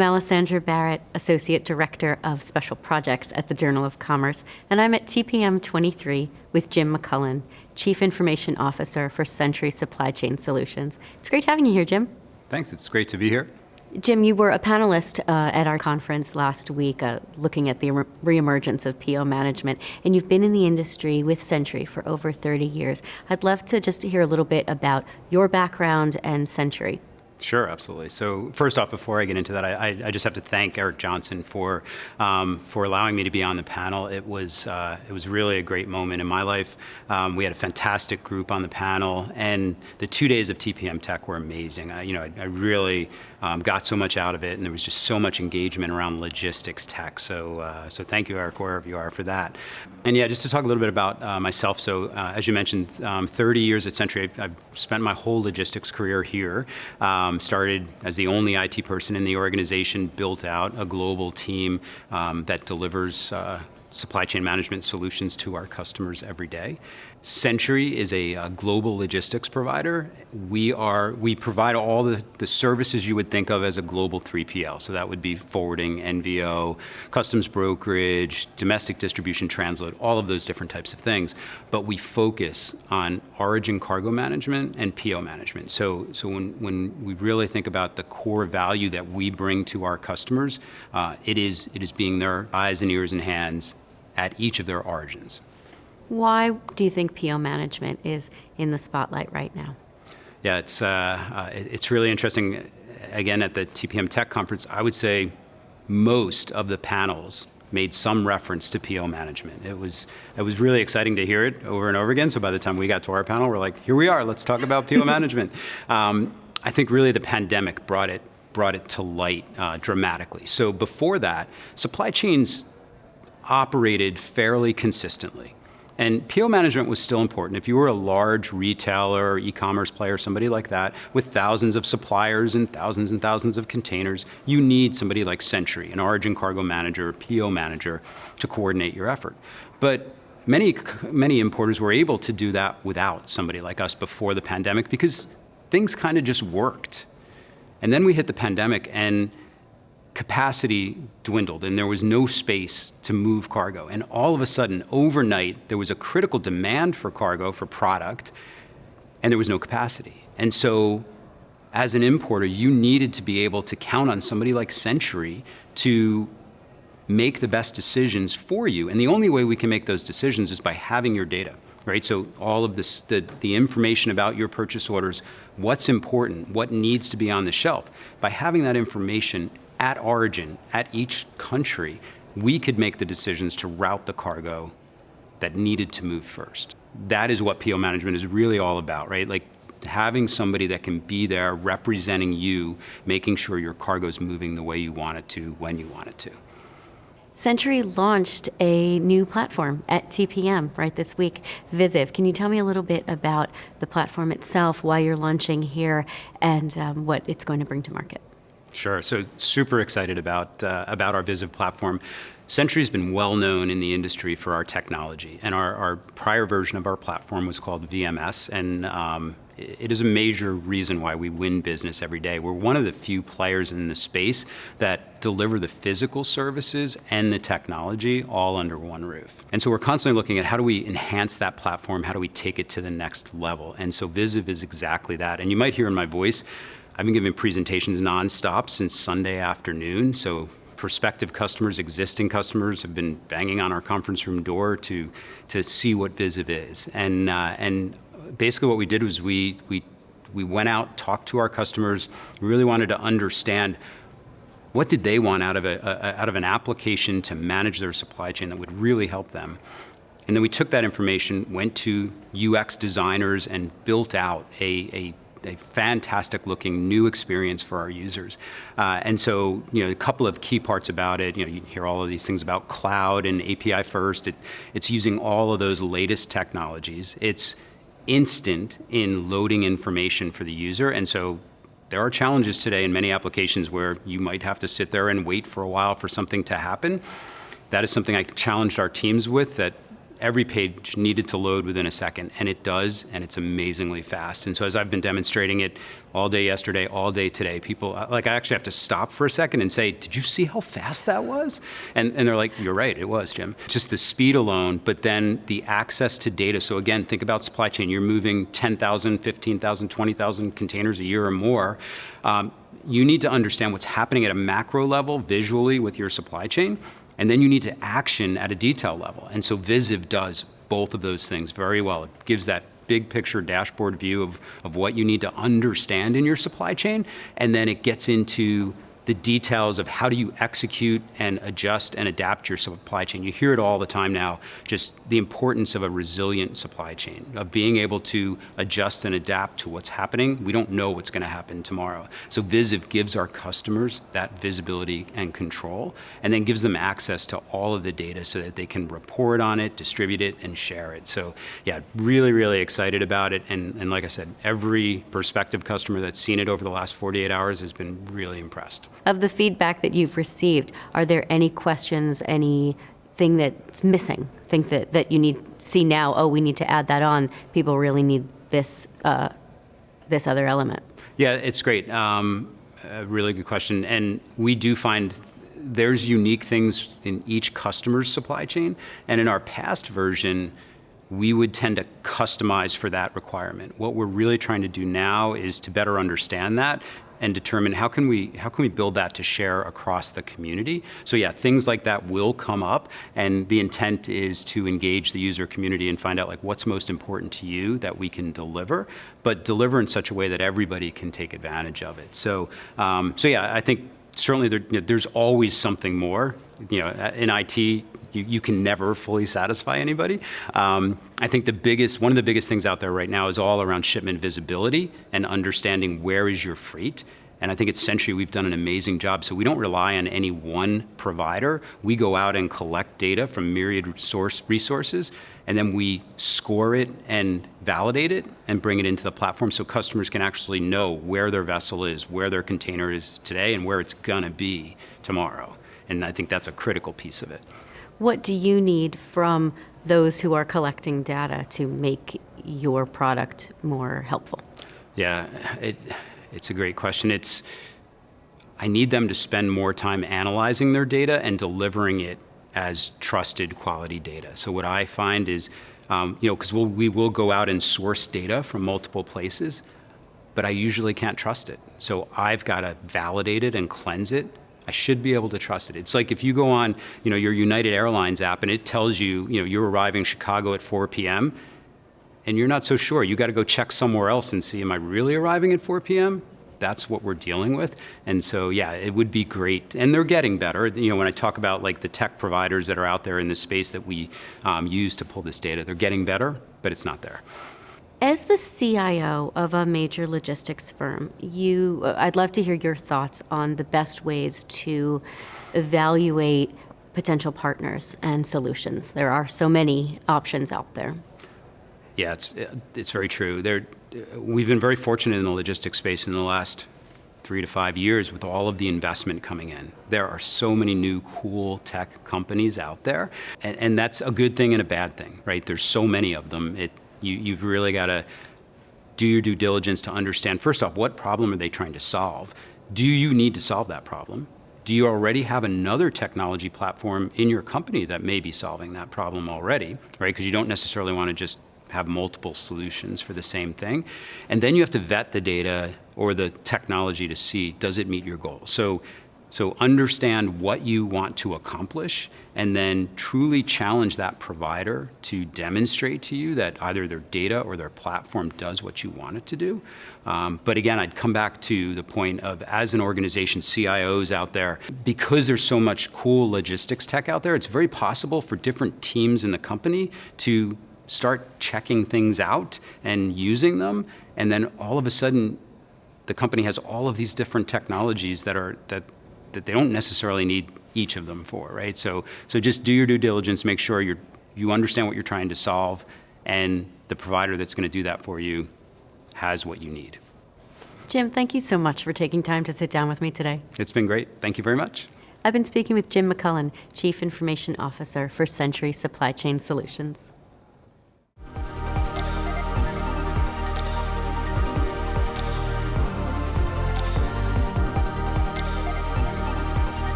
I'm Alessandra Barrett, Associate Director of Special Projects at the Journal of Commerce, and I'm at TPM 23 with Jim McCullen, Chief Information Officer for Century Supply Chain Solutions. It's great having you here, Jim. Thanks, it's great to be here. Jim, you were a panelist at our conference last week looking at the reemergence of PO management, and you've been in the industry with Century for over 30 years. I'd love to just hear a little bit about your background and Century. Sure, absolutely. So first off, before I get into that, I just have to thank Eric Johnson for allowing me to be on the panel. It was really a great moment in my life. We had a fantastic group on the panel, and the 2 days of TPM Tech were amazing. I really got so much out of it, and there was just so much engagement around logistics tech. So thank you, Eric, wherever you are, for that. And yeah, just to talk a little bit about myself. So as you mentioned, 30 years at Century. I've spent my whole logistics career here. Started as the only IT person in the organization, built out a global team that delivers supply chain management solutions to our customers every day. Century is a global logistics provider. We provide all the services you would think of as a global 3PL. So that would be forwarding, NVO, customs brokerage, domestic distribution, transload, all of those different types of things. But we focus on origin cargo management and PO management. So when we really think about the core value that we bring to our customers, it is being their eyes and ears and hands at each of their origins. Why do you think PO management is in the spotlight right now? Yeah, it's really interesting. Again, at the TPM Tech Conference, I would say most of the panels made some reference to PO management. It was really exciting to hear it over and over again. So by the time we got to our panel, we're like, here we are, let's talk about PO management. I think really the pandemic brought it to light dramatically. So before that, supply chains operated fairly consistently. And PO management was still important. If you were a large retailer, e-commerce player, somebody like that, with thousands of suppliers and thousands of containers, you need somebody like Century, an origin cargo manager, PO manager, to coordinate your effort. But many importers were able to do that without somebody like us before the pandemic because things kind of just worked. And then we hit the pandemic and capacity dwindled and there was no space to move cargo. And all of a sudden, overnight, there was a critical demand for cargo, for product, and there was no capacity. And so as an importer, you needed to be able to count on somebody like Century to make the best decisions for you. And the only way we can make those decisions is by having your data, right? So all of this, the information about your purchase orders, what's important, what needs to be on the shelf. By having that information at origin, at each country, we could make the decisions to route the cargo that needed to move first. That is what PO management is really all about, right? Like having somebody that can be there representing you, making sure your cargo is moving the way you want it to, when you want it to. Century launched a new platform at TPM right this week, Visiv. Can you tell me a little bit about the platform itself, why you're launching here, and what it's going to bring to market? Sure. So super excited about our Visiv platform. Century's been well known in the industry for our technology, and our prior version of our platform was called VMS, and it is a major reason why we win business every day. We're one of the few players in the space that deliver the physical services and the technology all under one roof. And so we're constantly looking at how do we enhance that platform, how do we take it to the next level, and so Visiv is exactly that. And you might hear in my voice, I've been giving presentations nonstop since Sunday afternoon, so prospective customers, existing customers have been banging on our conference room door to see what Visiv is. And basically what we did was we went out, talked to our customers, really wanted to understand what did they want out of an application to manage their supply chain that would really help them. And then we took that information, went to UX designers, and built out a fantastic looking new experience for our users. And so, a couple of key parts about it, you hear all of these things about cloud and API first. It's using all of those latest technologies. It's instant in loading information for the user. And so there are challenges today in many applications where you might have to sit there and wait for a while for something to happen. That is something I challenged our teams with, that every page needed to load within a second, and it does, and it's amazingly fast. And so as I've been demonstrating it all day yesterday, all day today, people, like I actually have to stop for a second and say, did you see how fast that was? And they're like, you're right, it was, Jim. Just the speed alone, but then the access to data. So again, think about supply chain. You're moving 10,000, 15,000, 20,000 containers a year or more. You need to understand what's happening at a macro level visually with your supply chain. And then you need to action at a detail level. And so Visiv does both of those things very well. It gives that big picture dashboard view of what you need to understand in your supply chain. And then it gets into the details of how do you execute and adjust and adapt your supply chain. You hear it all the time now, just the importance of a resilient supply chain, of being able to adjust and adapt to what's happening. We don't know what's going to happen tomorrow. So Visiv gives our customers that visibility and control, and then gives them access to all of the data so that they can report on it, distribute it, and share it. So yeah, really, really excited about it. And like I said, every prospective customer that's seen it over the last 48 hours has been really impressed. Of the feedback that you've received, are there any questions, anything that's missing? Think that you need see now, oh, we need to add that on. People really need this this other element. Yeah, it's great. A really good question. And we do find there's unique things in each customer's supply chain. And in our past version, we would tend to customize for that requirement. What we're really trying to do now is to better understand that and determine how can we build that to share across the community. So yeah, things like that will come up, and the intent is to engage the user community and find out like what's most important to you that we can deliver, but deliver in such a way that everybody can take advantage of it. So yeah, I think certainly there's always something more. In IT, you can never fully satisfy anybody. I think one of the biggest things out there right now is all around shipment visibility and understanding where is your freight. And I think at Century, we've done an amazing job. So we don't rely on any one provider. We go out and collect data from myriad resources, and then we score it and validate it and bring it into the platform so customers can actually know where their vessel is, where their container is today, and where it's gonna be tomorrow. And I think that's a critical piece of it. What do you need from those who are collecting data to make your product more helpful? Yeah, it's a great question. I need them to spend more time analyzing their data and delivering it as trusted quality data. So what I find is, because we will go out and source data from multiple places, but I usually can't trust it. So I've got to validate it and cleanse it. I should be able to trust it. It's like if you go on, your United Airlines app and it tells you, you're arriving in Chicago at 4 p.m. and you're not so sure. You got to go check somewhere else and see, am I really arriving at 4 p.m.? That's what we're dealing with. And so, yeah, it would be great. And they're getting better. When I talk about like the tech providers that are out there in the space that we use to pull this data, they're getting better, but it's not there. As the CIO of a major logistics firm, I'd love to hear your thoughts on the best ways to evaluate potential partners and solutions. There are so many options out there. Yeah, it's very true. We've been very fortunate in the logistics space in the last 3 to 5 years with all of the investment coming in. There are so many new cool tech companies out there, and that's a good thing and a bad thing, right? There's so many of them. You've really got to do your due diligence to understand, first off, what problem are they trying to solve? Do you need to solve that problem? Do you already have another technology platform in your company that may be solving that problem already, right? Because you don't necessarily want to just have multiple solutions for the same thing. And then you have to vet the data or the technology to see, does it meet your goals? So understand what you want to accomplish and then truly challenge that provider to demonstrate to you that either their data or their platform does what you want it to do. But again, I'd come back to the point of, as an organization, CIOs out there, because there's so much cool logistics tech out there, it's very possible for different teams in the company to start checking things out and using them, and then all of a sudden, the company has all of these different technologies that they don't necessarily need each of them for, right? So just do your due diligence, make sure you understand what you're trying to solve, and the provider that's going to do that for you has what you need. Jim, thank you so much for taking time to sit down with me today. It's been great. Thank you very much. I've been speaking with Jim McCullen, Chief Information Officer for Century Supply Chain Solutions.